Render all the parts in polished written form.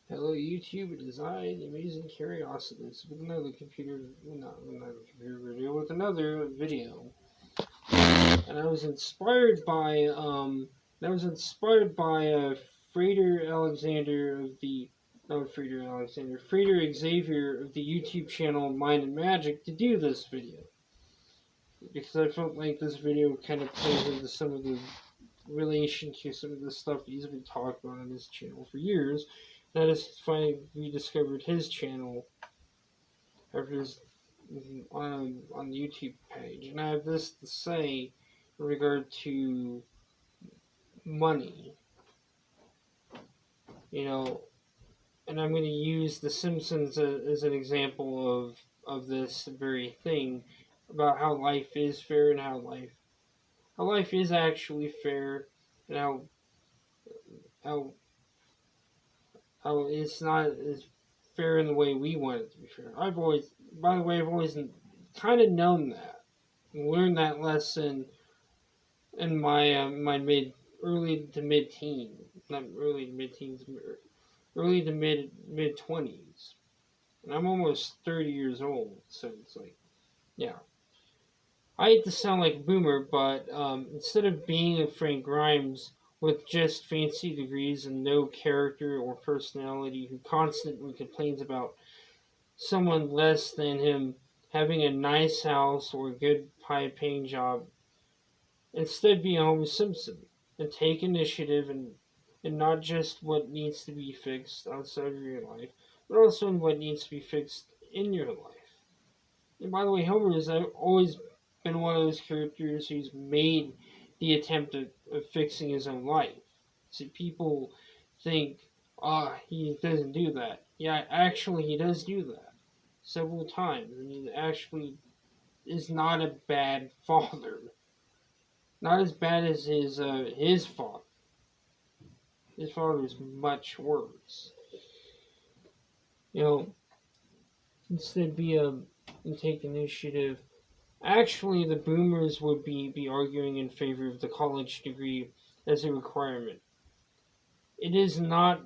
Hello YouTube, it is I, the Amazing Curiosities, with another computer video, with another video. And I was inspired by, Frater Alexander of the, not Frater Alexander, Frater Xavier of the YouTube channel Mind Magick to do this video. Because I felt like this video kind of plays into some of the relation to some of the stuff he's been talking about on his channel for years. And I just finally rediscovered his channel after his on the YouTube page, and I have this to say in regard to money. You know, and I'm going to use The Simpsons as an example of this very thing about how life is fair and how life is actually fair, and how how it's not as fair in the way we want it to be fair. I've always kind of known that, learned that lesson in my early to mid teens, not early to mid teens, early to mid 20s, and I'm almost 30 years old, so it's like, yeah. I hate to sound like a boomer, but instead of being a Frank Grimes with just fancy degrees and no character or personality who constantly complains about someone less than him having a nice house or a good high-paying job, instead be a Homer Simpson and take initiative and not just what needs to be fixed outside of your life, but also in what needs to be fixed in your life. And by the way, Homer has always been one of those characters who's made the attempt of fixing his own life. See, people think, he doesn't do that. Yeah, actually, he does do that several times, and he actually is not a bad father. Not as bad as his father. His father is much worse. You know, instead take initiative. Actually, the boomers would be arguing in favor of the college degree as a requirement. It is not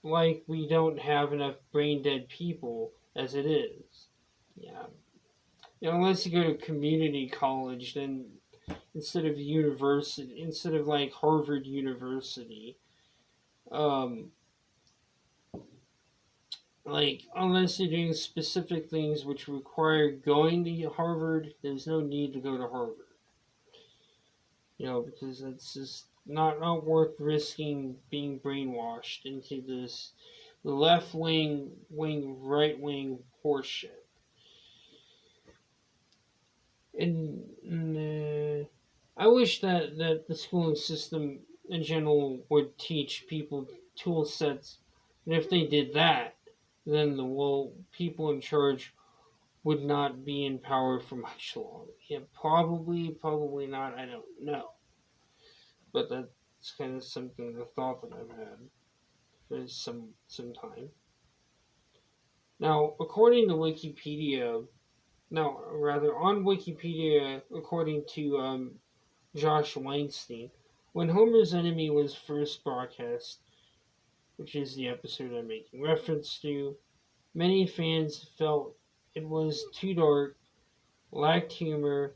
like we don't have enough brain dead people as it is. Yeah. You know, unless you go to community college, then instead of like Harvard University, like, unless you're doing specific things which require going to Harvard, there's no need to go to Harvard. You know, because it's just not worth risking being brainwashed into this left wing, right wing horseshit. And I wish that the schooling system in general would teach people tool sets, and if they did that, then the people in charge would not be in power for much longer. Yeah, probably not. I don't know, but that's kind of something, a thought that I've had for some time. Now, according to Wikipedia, on Wikipedia, according to Josh Weinstein, when Homer's Enemy was first broadcast, which is the episode I'm making reference to, many fans felt it was too dark, lacked humor,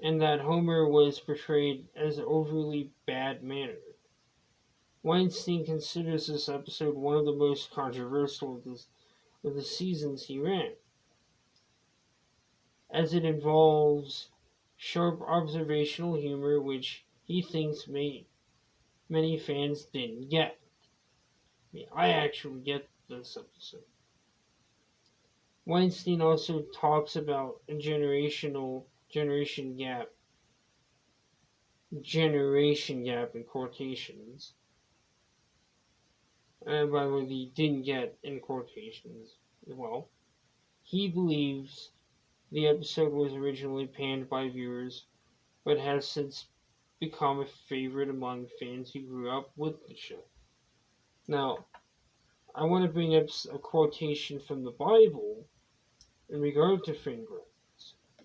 and that Homer was portrayed as overly bad-mannered. Weinstein considers this episode one of the most controversial of the seasons he ran, as it involves sharp observational humor which he thinks many fans didn't get. I actually get this episode. Weinstein also talks about a generation gap in quotations. And by the way, the didn't get in quotations as well. He believes the episode was originally panned by viewers, but has since become a favorite among fans who grew up with the show. Now, I want to bring up a quotation from the Bible in regard to fingers.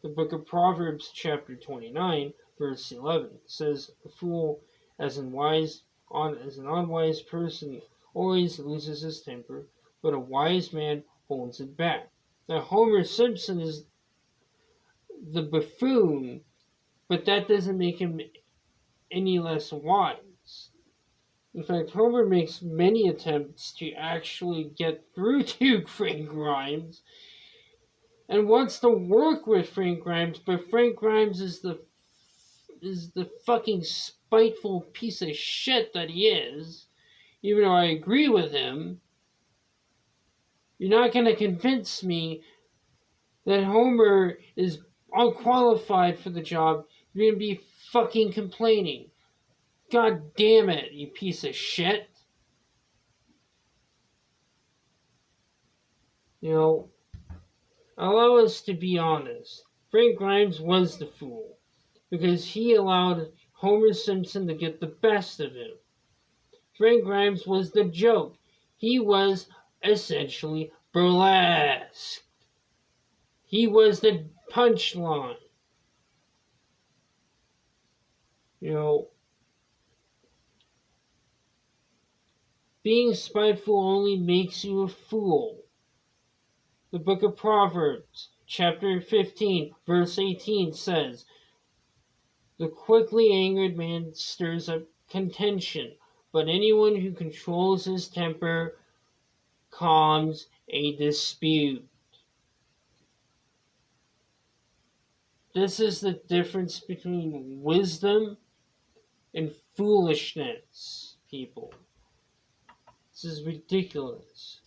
The book of Proverbs, chapter 29, verse 11, says, "A fool as an unwise person always loses his temper, but a wise man holds it back. Now, Homer Simpson is the buffoon, but that doesn't make him any less wise. In fact, Homer makes many attempts to actually get through to Frank Grimes and wants to work with Frank Grimes, but Frank Grimes is the fucking spiteful piece of shit that he is. Even though I agree with him, you're not going to convince me that Homer is unqualified for the job. You're going to be fucking complaining. God damn it, you piece of shit. You know, allow us to be honest. Frank Grimes was the fool because he allowed Homer Simpson to get the best of him. Frank Grimes was the joke. He was essentially burlesque. He was the punchline. You know, being spiteful only makes you a fool. The book of Proverbs, chapter 15, verse 18 says, "The quickly angered man stirs up contention, but anyone who controls his temper calms a dispute." This is the difference between wisdom and foolishness, people. This is ridiculous.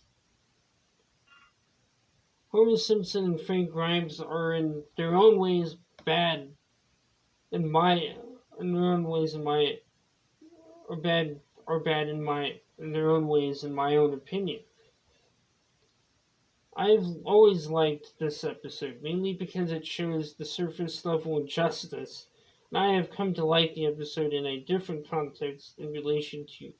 Homer Simpson and Frank Grimes are in their own ways bad. In their own ways, in my in their own ways, in my own opinion. I've always liked this episode, mainly because it shows the surface level injustice, and I have come to like the episode in a different context in relation to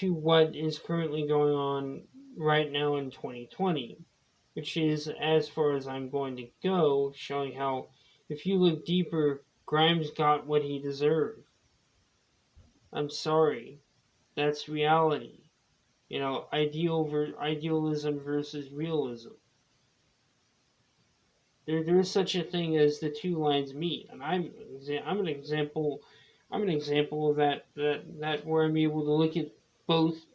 what is currently going on right now in 2020, which is, as far as I'm going to go, showing how, if you look deeper, Grimes got what he deserved. I'm sorry. That's reality. You know, idealism versus realism. There is such a thing as the two lines meet, and I'm an example of that where I'm able to look at both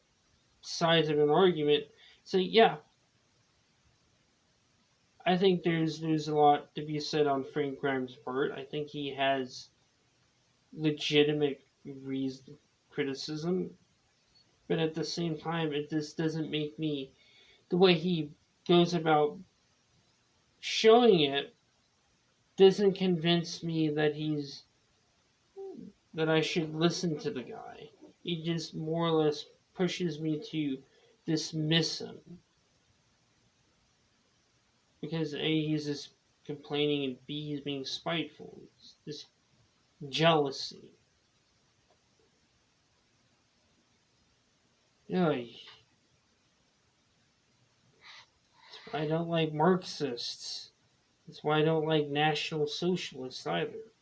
sides of an argument, say, yeah, I think there's a lot to be said on Frank Grimes' part. I think he has legitimate reason criticism, but at the same time, it just doesn't make me, the way he goes about showing it doesn't convince me that I should listen to the guy. He just more or less pushes me to dismiss him. Because A, he's just complaining, and B, he's being spiteful. It's this jealousy. Oy. That's why I don't like Marxists. That's why I don't like National Socialists either.